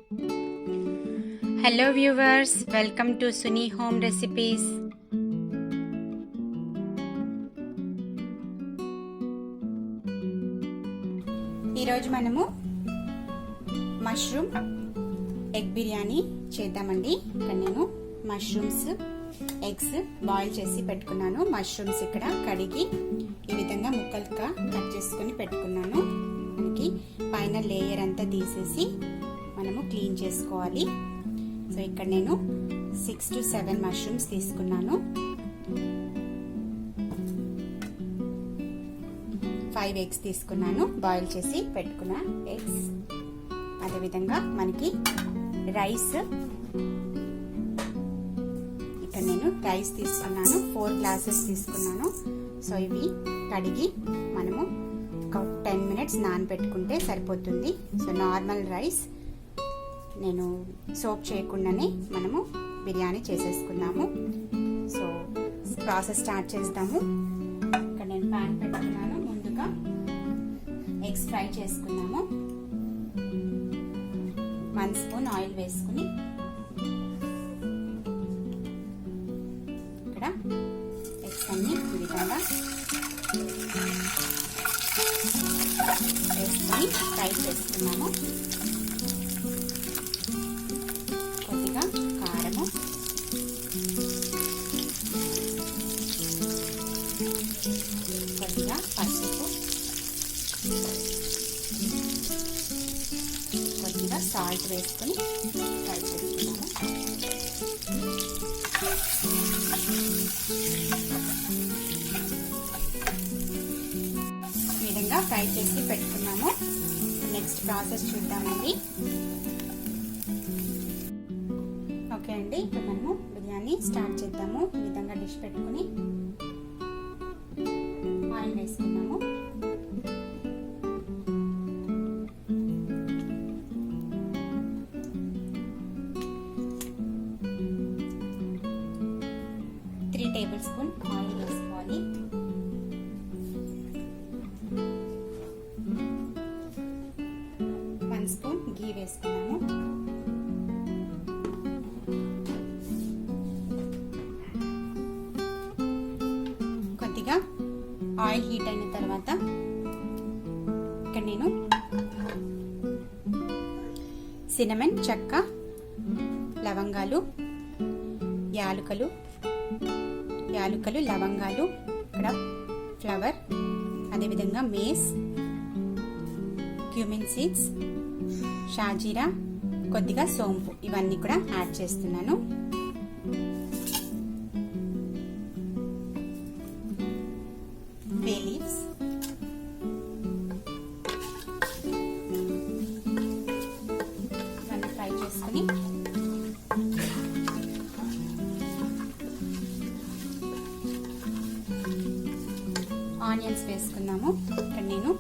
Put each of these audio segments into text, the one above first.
Hello viewers, welcome to Suni home recipes. ఈరోజు మనము mushroom egg biryani చేద్దామండి. ఇక్కడ నేను మష్రూమ్స్ ఎగ్స్ బాయిల్ చేసి పెట్టుకున్నాను. మష్రూమ్స్ ఇక్కడ కడిగి ఈ విధంగా ముక్కలుగా కట్ చేసుకుని పెట్టుకున్నాను. మనకి పైన లేయర్ అంతా తీసేసి మనము క్లీన్ చేసుకోవాలి. సో ఇక్కడ నేను 6 to 7 మష్రూమ్స్ తీసుకున్నాను. 5 ఎగ్స్ తీసుకున్నాను, బాయిల్ చేసి పెట్టుకున్న ఎగ్స్. అదేవిధంగా మనకి రైస్, ఇక్కడ నేను రైస్ తీసుకున్నాను, 4 గ్లాసెస్ తీసుకున్నాను. సో ఇవి కడిగి మనము ఒక 10 minutes నానబెట్టుకుంటే సరిపోతుంది. సో నార్మల్ రైస్ నేను సోప్ చేయకుండానే మనము బిర్యానీ చేసేసుకున్నాము. సో ప్రాసెస్ స్టార్ట్ చేద్దాము. ఇక్కడ నేను ప్యాన్ పెట్టుకున్నాను. ముందుగా ఎగ్స్ ఫ్రై చేసుకున్నాము. 1 స్పూన్ ఆయిల్ వేసుకుని ఇక్కడ ఎగ్స్ అన్ని ఈ విధంగా వేసుకొని ఫ్రై చేసుకున్నాము. కొద్దిగా కారము, కొద్దిగా పసుపు, కొద్దిగా సాల్ట్ వేసుకొని ఫ్రై చేసుకున్నాము. ఈ విధంగా ఫ్రై చేసి పెట్టుకున్నాము. నెక్స్ట్ ప్రాసెస్ చూద్దామండి. ఓకే అండి, ఇప్పుడు మనము బిర్యానీ స్టార్ట్ చేద్దాము. ఈ విధంగా డిష్ పెట్టుకుని ఆయిల్ వేసుకున్నాము. త్రీ టేబుల్ స్పూన్ ఆయిల్ వేసుకోవాలి. వన్ స్పూన్ గీ వేసుకున్నాము. కొద్దిగా ఆయిల్ హీట్ అయిన తర్వాత ఇక్కడ నేను సినమన్, చెక్క, లవంగాలు, యాలుకలు, లవంగాలు, ఇక్కడ ఫ్లవర్, అదేవిధంగా మేస్, క్యూమిన్ సీడ్స్, షాజీరా, కొద్దిగా సోంపు, ఇవన్నీ కూడా యాడ్ చేస్తున్నాను. బే లీవ్స్, ఇవన్నీ ఫ్రై చేసుకుని ఆనియన్స్ వేసుకున్నాము. ఇక్కడ నేను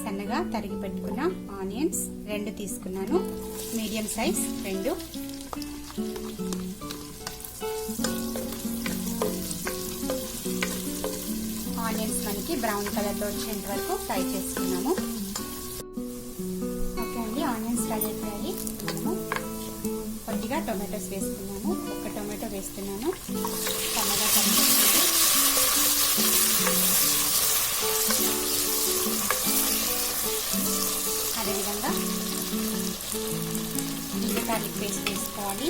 సన్నగా తరిగి పెట్టుకున్న ఆనియన్స్ 2 తీసుకున్నాను, మీడియం సైజ్ 2. ఆనియన్స్ మనకి బ్రౌన్ కలర్లో వచ్చేంత వరకు ఫ్రై చేసుకున్నాము. ఓకే అండి, ఆనియన్స్ ఫ్రై అయిపోయాయి. మనము కొద్దిగా టొమాటోస్ వేసుకున్నాము. 1 టొమాటో వేస్తున్నాను, సన్నగా కట్ చేసుకుంటే. అదేవిధంగా జింజర్ గార్లిక్ పేస్ట్ వేసుకోవాలి.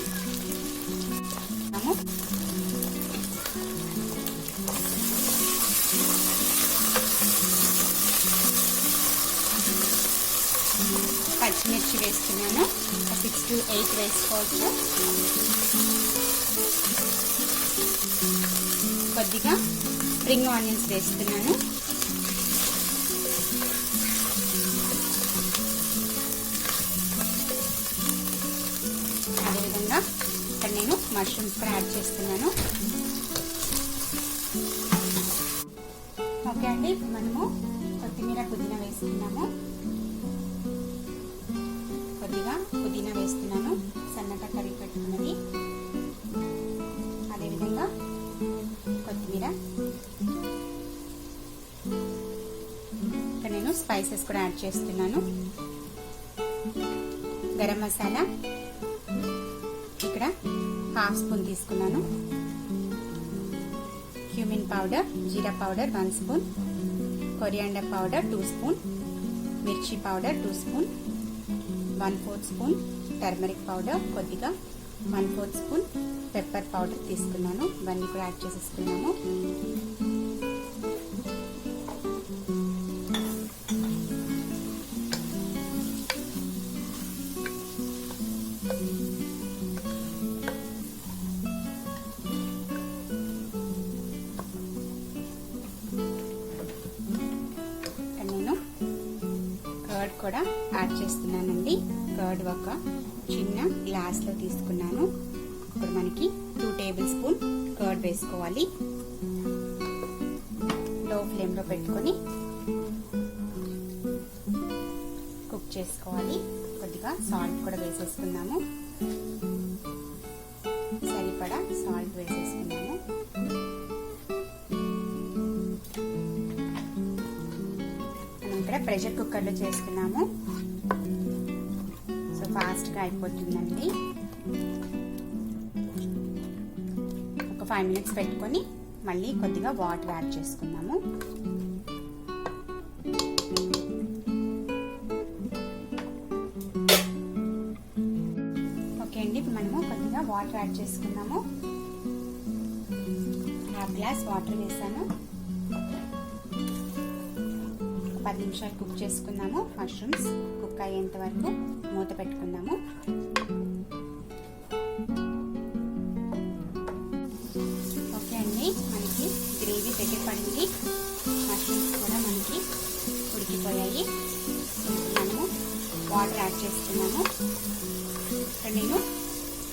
పచ్చిమిర్చి వేస్తున్నాను, 6 to 8 వేసుకోవచ్చు. కొద్దిగా స్ప్రింగ్ ఆనియన్స్ వేస్తున్నాను. అదేవిధంగా ఇక్కడ నేను మష్రూమ్స్ కూడా యాడ్ చేస్తున్నాను. ఓకే అండి, ఇప్పుడు మనము కొత్తిమీర, పుదీనా వేసుకున్నాము. కొద్దిగా పుదీనా వేస్తున్నాను, సన్నగా కరిగి పెట్టుకున్నది. అదేవిధంగా కొత్తిమీర, ఇక్కడ నేను స్పైసెస్ కూడా యాడ్ చేస్తున్నాను. గరం మసాలా ఇక్కడ హాఫ్ స్పూన్ తీసుకున్నాను, cumin powder, jeera powder 1 spoon, coriander powder 2 spoon, మిర్చి powder 2 spoon, 1/4 spoon turmeric powder, కొద్దిగా 1/4 స్పూన్ పెప్పర్ పౌడర్ తీసుకున్నాను. ఇవన్నీ కూడా యాడ్ చేసేసుకున్నాము. కర్డ్ కూడా యాడ్ చేస్తున్నానండి. కర్డ్ ఒక చిన్న గ్లాస్లో తీసుకున్నాను. ఇప్పుడు మనకి 2 టేబుల్ స్పూన్ కర్డ్ వేసుకోవాలి. లో ఫ్లేమ్లో పెట్టుకొని కుక్ చేసుకోవాలి. కొద్దిగా సాల్ట్ కూడా వేసేసుకున్నాము. సరిపడా సాల్ట్ వేసేసుకున్నాము. ఇక్కడ ప్రెషర్ కుక్కర్లో చేసుకున్నాము. సో ఫాస్ట్గా అయిపోతుందండి. ఒక 5 మినిట్స్ పెట్టుకొని మళ్ళీ కొద్దిగా వాటర్ యాడ్ చేసుకున్నాము. ఓకే అండి, ఇప్పుడు మనము కొద్దిగా వాటర్ యాడ్ చేసుకున్నాము. 1/2 గ్లాస్ వాటర్ వేసాను. 10 నిమిషాలు కుక్ చేసుకుందాము. మష్రూమ్స్ కుక్ అయ్యేంత వరకు మూత పెట్టుకుందాము. ఓకే అండి, మనకి గ్రేవీ దగ్గర పడింది. మష్రూమ్స్ కూడా మనకి ఉడికిపోయాయి. మనము వాటర్ యాడ్ చేసుకున్నాము. ఇక్కడ నేను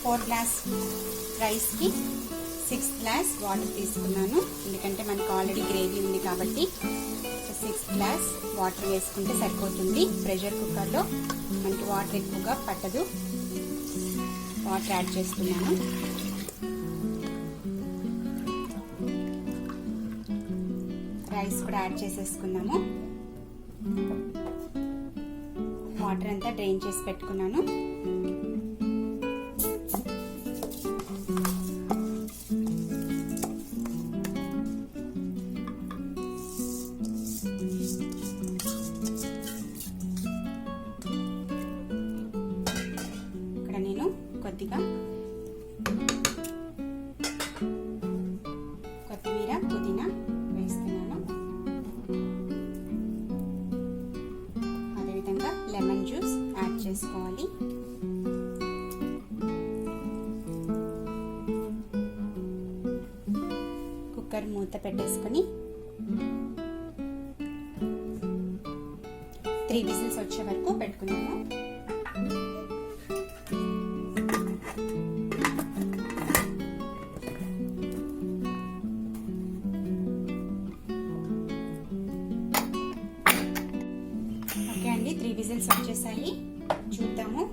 4 గ్లాస్ రైస్కి 6 గ్లాస్ వాటర్ తీసుకున్నాను. ఎందుకంటే మనకు ఆల్రెడీ గ్రేవీ ఉంది కాబట్టి 6 గ్లాస్ వాటర్ వేసుకుంటే సరిపోతుంది. ప్రెషర్ కుక్కర్లో మనకి వాటర్ ఎక్కువగా పట్టదు. వాటర్ యాడ్ చేస్తున్నాను. రైస్ కూడా యాడ్ చేసేసుకున్నాము. వాటర్ అంతా డ్రైన్ చేసి పెట్టుకున్నాను. కొద్దిగా కొత్తిమీర, పుదీనా వేస్తున్నాను. అదేవిధంగా లెమన్ జ్యూస్ యాడ్ చేసుకోవాలి. కుక్కర్ మూత పెట్టేసుకొని 3 విజిల్స్ వచ్చే వరకు పెట్టుకున్నాము. ఓకే అండి, 3 విజిల్స్ వచ్చేసాయి. చూద్దాము.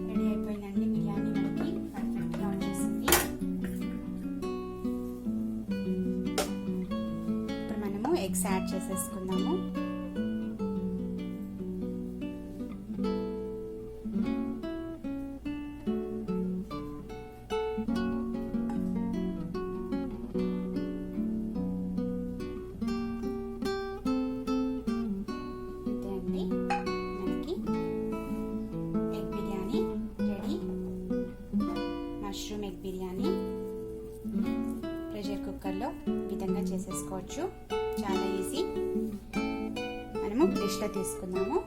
రెడీ అయిపోయిందండి బిర్యానీ. మనకి పర్ఫెక్ట్గా వచ్చేసింది. ఇప్పుడు మనము ఎగ్స్ యాడ్ చేసేసుకుందాము. మష్రూమ్ ఎగ్ బిర్యానీ ప్రెషర్ కుక్కర్లో విధంగా చేసేసుకోవచ్చు. చాలా ఈజీ. మనము డిష్లో తీసుకుందాము.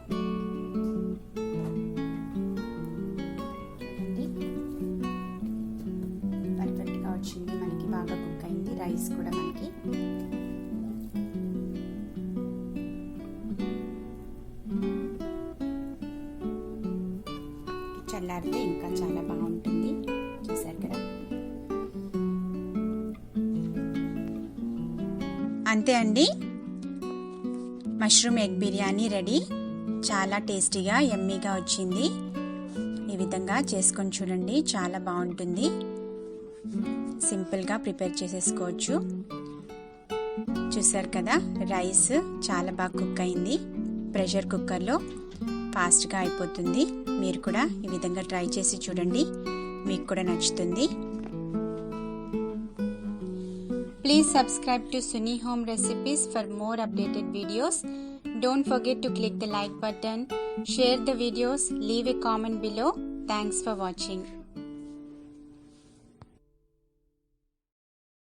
పర్ఫెక్ట్గా వచ్చింది. మనకి బాగా కుక్ అయింది. రైస్ కూడా మనకి చల్లారితే ఇంకా చాలా బాగుంటుంది. చూసారు కదా. అంతే అండి, మష్రూమ్ ఎగ్ బిర్యానీ రెడీ. చాలా టేస్టీగా యమ్మీగా వచ్చింది. ఈ విధంగా చేసుకొని చూడండి, చాలా బాగుంటుంది. సింపుల్గా ప్రిపేర్ చేసేసుకోవచ్చు. చూసారు కదా, రైస్ చాలా బాగా కుక్ అయింది. ప్రెషర్ కుక్కర్లో ఫాస్ట్గా అయిపోతుంది. మీరు కూడా ఈ విధంగా ట్రై చేసి చూడండి, మీకు కూడా నచ్చుతుంది. Please subscribe to Suni Home Recipes for more updated videos. Don't forget to click the like button, share the videos, leave a comment below. Thanks for watching.